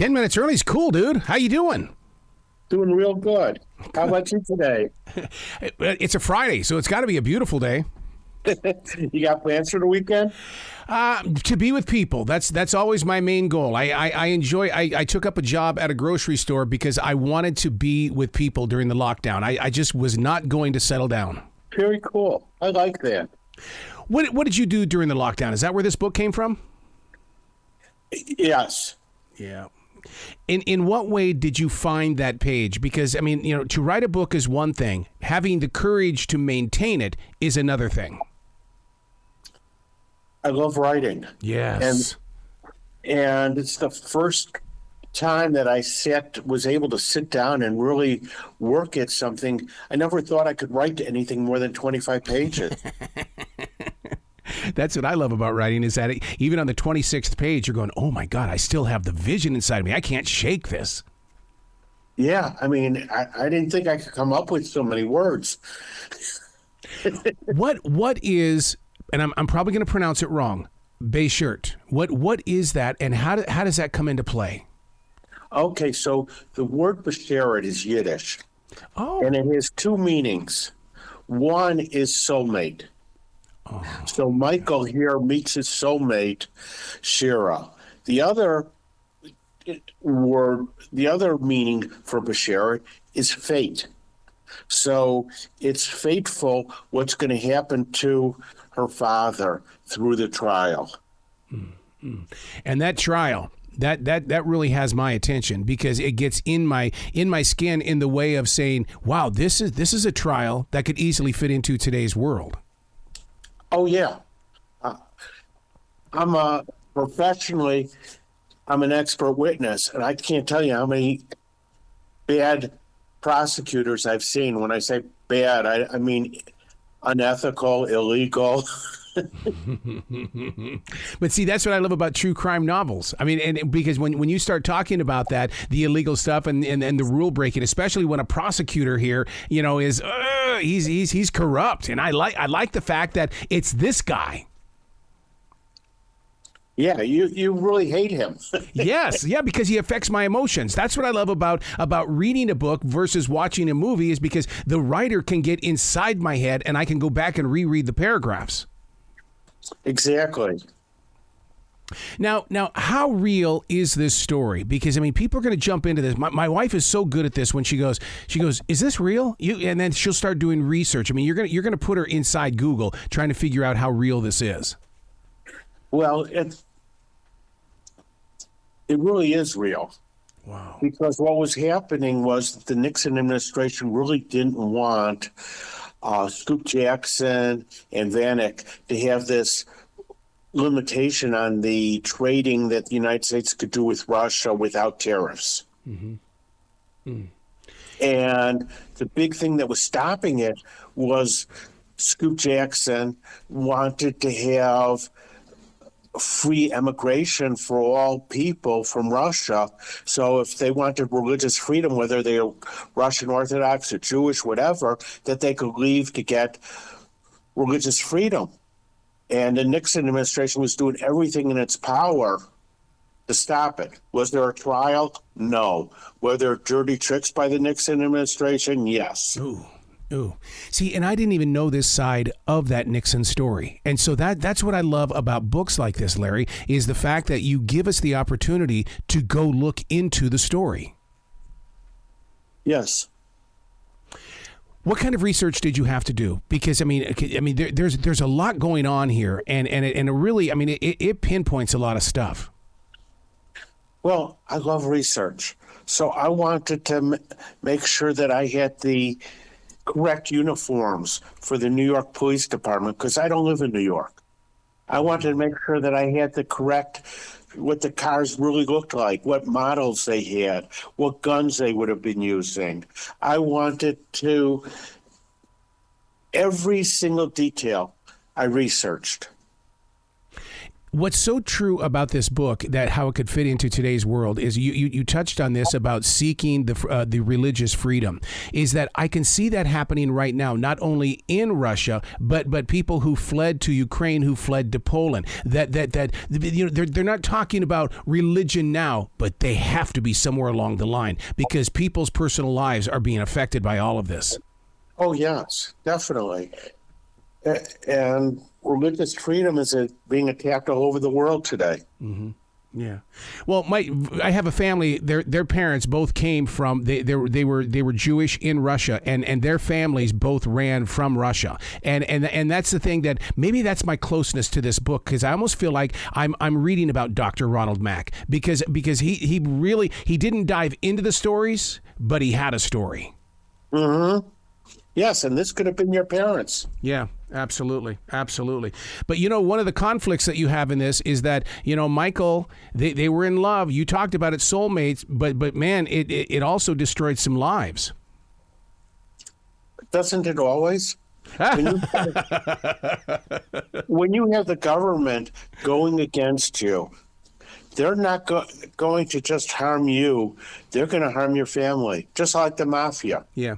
10 minutes early is cool, dude. How you doing? Doing real good. How about you today? It's a Friday, so it's got to be a beautiful day. You got plans for the weekend? To be with people. That's always my main goal. I took up a job at a grocery store because I wanted to be with people during the lockdown. I just was not going to settle down. Very cool. I like that. What did you do during the lockdown? Is that where this book came from? Yes. Yeah. In what way did you find that page? Because, I mean, to write a book is one thing. Having the courage to maintain it is another thing. I love writing. Yes. And it's the first time that I was able to sit down and really work at something. I never thought I could write anything more than 25 pages. That's what I love about writing is that even on the 26th page, you're going, oh, my God, I still have the vision inside me. I can't shake this. Yeah. I mean, I didn't think I could come up with so many words. What is, and I'm probably going to pronounce it wrong, Bashert. What is that, and how does that come into play? Okay, so the word Bashert is Yiddish. Oh. And it has two meanings. One is soulmate. Oh. So Michael here meets his soulmate, Shira. The other meaning for Bashert is fate. So it's fateful what's going to happen to her father through the trial. Mm-hmm. And that trial, that really has my attention because it gets in my skin in the way of saying, wow, this is a trial that could easily fit into today's world. Oh, yeah. Professionally, I'm an expert witness, and I can't tell you how many bad prosecutors I've seen. When I say bad, I mean unethical, illegal. But see, that's what I love about true crime novels. I mean, and because when you start talking about that, the illegal stuff and the rule breaking, especially when a prosecutor here, is he's corrupt, and I like the fact that it's this guy. Yeah, you really hate him. Yes, yeah, because he affects my emotions. That's what I love about reading a book versus watching a movie is because the writer can get inside my head and I can go back and reread the paragraphs. Exactly. Now, how real is this story? Because, I mean, people are going to jump into this. My wife is so good at this when she goes, is this real? And then she'll start doing research. I mean, you're going to put her inside Google trying to figure out how real this is. Well, it really is real. Wow. Because what was happening was that the Nixon administration really didn't want Scoop Jackson and Vanek to have this limitation on the trading that the United States could do with Russia without tariffs. Mm-hmm. Mm. And the big thing that was stopping it was Scoop Jackson wanted to have free emigration for all people from Russia. So if they wanted religious freedom, whether they're Russian Orthodox or Jewish, whatever, that they could leave to get religious freedom. And the Nixon administration was doing everything in its power to stop it. Was there a trial? No. Were there dirty tricks by the Nixon administration? Yes. Ooh. See, and I didn't even know this side of that Nixon story. And so that's what I love about books like this, Larry, is the fact that you give us the opportunity to go look into the story. Yes. What kind of research did you have to do? Because I mean, there's a lot going on here, and it really, I mean, it pinpoints a lot of stuff. Well, I love research, so I wanted to make sure that I had the correct uniforms for the New York Police Department because I don't live in New York. I wanted to make sure that I had the correct, what the cars really looked like, what models they had, what guns they would have been using. I wanted to, every single detail I researched. What's so true about this book, that how it could fit into today's world, is you touched on this about seeking the religious freedom, is that I can see that happening right now, not only in Russia, but people who fled to Ukraine, who fled to Poland, that they're not talking about religion now, but they have to be somewhere along the line, because people's personal lives are being affected by all of this. Oh, yes, definitely. And religious freedom is being attacked all over the world today. Mm-hmm. Yeah. Well, I have a family. Their parents both came from they were Jewish in Russia, and their families both ran from Russia. And that's the thing, that maybe that's my closeness to this book, because I almost feel like I'm reading about Dr. Ronald Mack, because he didn't dive into the stories, but he had a story. Mm-hmm. Yes, and this could have been your parents. Yeah, absolutely. Absolutely. But, one of the conflicts that you have in this is that, Michael, they were in love. You talked about it, soulmates, but man, it also destroyed some lives. Doesn't it always? When you have the government going against you, they're not going to just harm you. They're going to harm your family, just like the mafia. Yeah,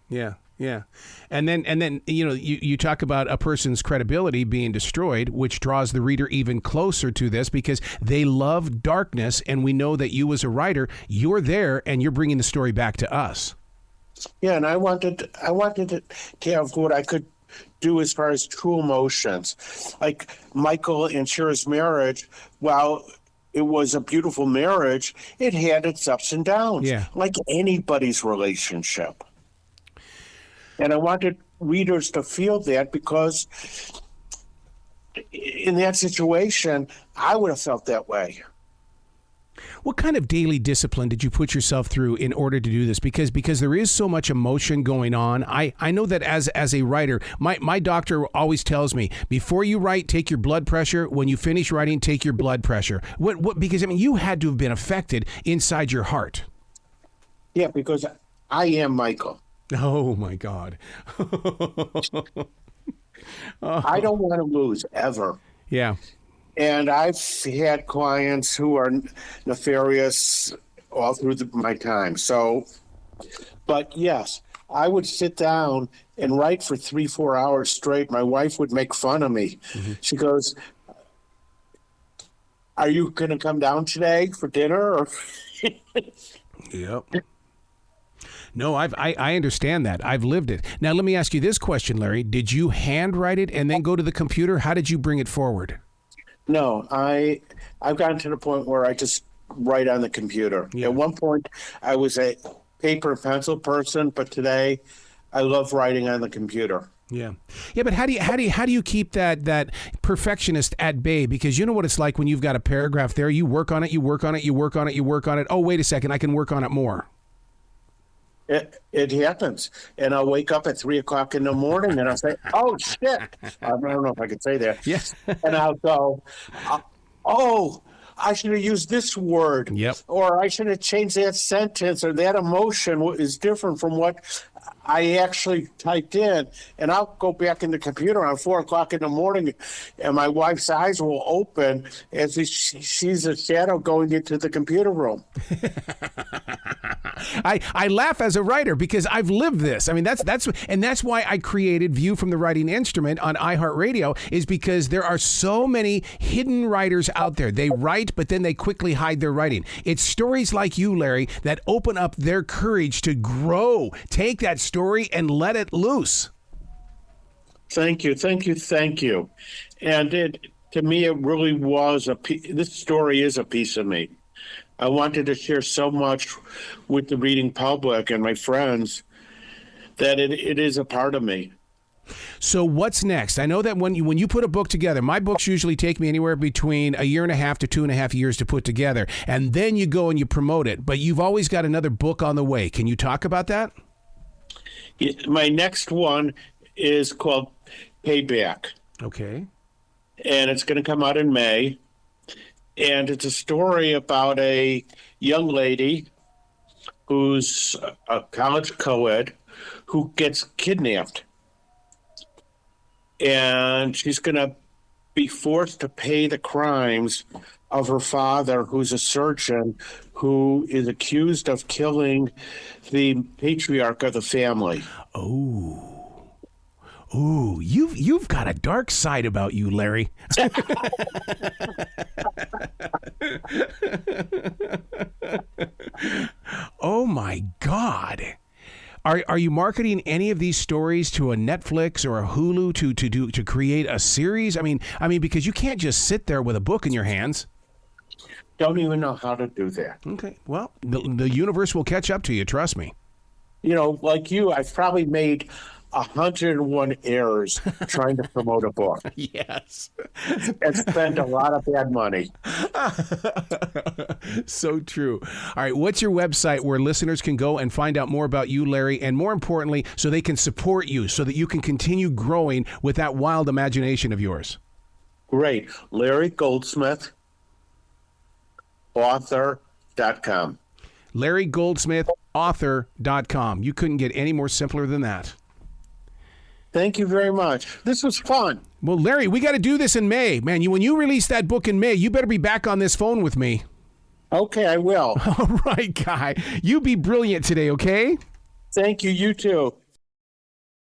yeah. Yeah. And then you talk about a person's credibility being destroyed, which draws the reader even closer to this, because they love darkness. And we know that you, as a writer, you're there and you're bringing the story back to us. Yeah. And I wanted to have what I could do as far as true emotions, like Michael and Shira's marriage. While it was a beautiful marriage, it had its ups and downs, like anybody's relationship. And I wanted readers to feel that, because in that situation, I would have felt that way. What kind of daily discipline did you put yourself through in order to do this? Because there is so much emotion going on. I know that as a writer, my doctor always tells me, before you write, take your blood pressure. When you finish writing, take your blood pressure. Because you had to have been affected inside your heart. Yeah, because I am Michael. Oh, my God. I don't want to lose, ever. Yeah. And I've had clients who are nefarious all through my time. So, but yes, I would sit down and write for 3-4 hours straight. My wife would make fun of me. Mm-hmm. She goes, "Are you going to come down today for dinner?" Or Yep. No, I understand that. I've lived it. Now, let me ask you this question, Larry. Did you handwrite it and then go to the computer? How did you bring it forward? No, I've gotten to the point where I just write on the computer. Yeah. At one point, I was a paper and pencil person, but today I love writing on the computer. Yeah. Yeah, but how do you keep that perfectionist at bay? Because you know what it's like when you've got a paragraph there, you work on it, you work on it, you work on it, you work on it. Oh, wait a second, I can work on it more. It happens, and I'll wake up at 3:00 in the morning, and I'll say, "Oh shit!" I don't know if I can say that. Yes. And I'll go, "Oh, I should have used this word, yep, or I should have changed that sentence, or that emotion is different from what I actually typed in." And I'll go back in the computer around 4:00 in the morning, and my wife's eyes will open as she sees a shadow going into the computer room. I laugh as a writer because I've lived this. I mean, that's why I created View from the Writing Instrument on iHeartRadio, is because there are so many hidden writers out there. They write, but then they quickly hide their writing. It's stories like you, Larry, that open up their courage to grow. Take that story and let it loose. Thank you. And to me, it really was this story is a piece of me. I wanted to share so much with the reading public and my friends that it is a part of me. So what's next? I know that when you put a book together, my books usually take me anywhere between 1.5 to 2.5 years to put together, and then you go and you promote it. But you've always got another book on the way. Can you talk about that? My next one is called Payback. Okay. And it's going to come out in May. And it's a story about a young lady who's a college co-ed who gets kidnapped. And she's going to be forced to pay the crimes of her father, who's a surgeon, who is accused of killing the patriarch of the family. Ooh, you've got a dark side about you, Larry. Oh my God. Are you marketing any of these stories to a Netflix or a Hulu to create a series? I mean, because you can't just sit there with a book in your hands. Don't even know how to do that. Okay, well, the universe will catch up to you. Trust me. You know, like you, I've probably made 101 errors trying to promote a book. Yes. And spent a lot of bad money. So true. All right, what's your website where listeners can go and find out more about you, Larry, and more importantly, so they can support you, so that you can continue growing with that wild imagination of yours? Great. Larry Goldsmith, author.com. Larry Goldsmith, author.com. You couldn't get any more simpler than that. Thank you very much. This was fun. Well, Larry, we got to do this in May. Man, when you release that book in May, you better be back on this phone with me. Okay, I will. All right, Guy. You be brilliant today, okay? Thank you. You too.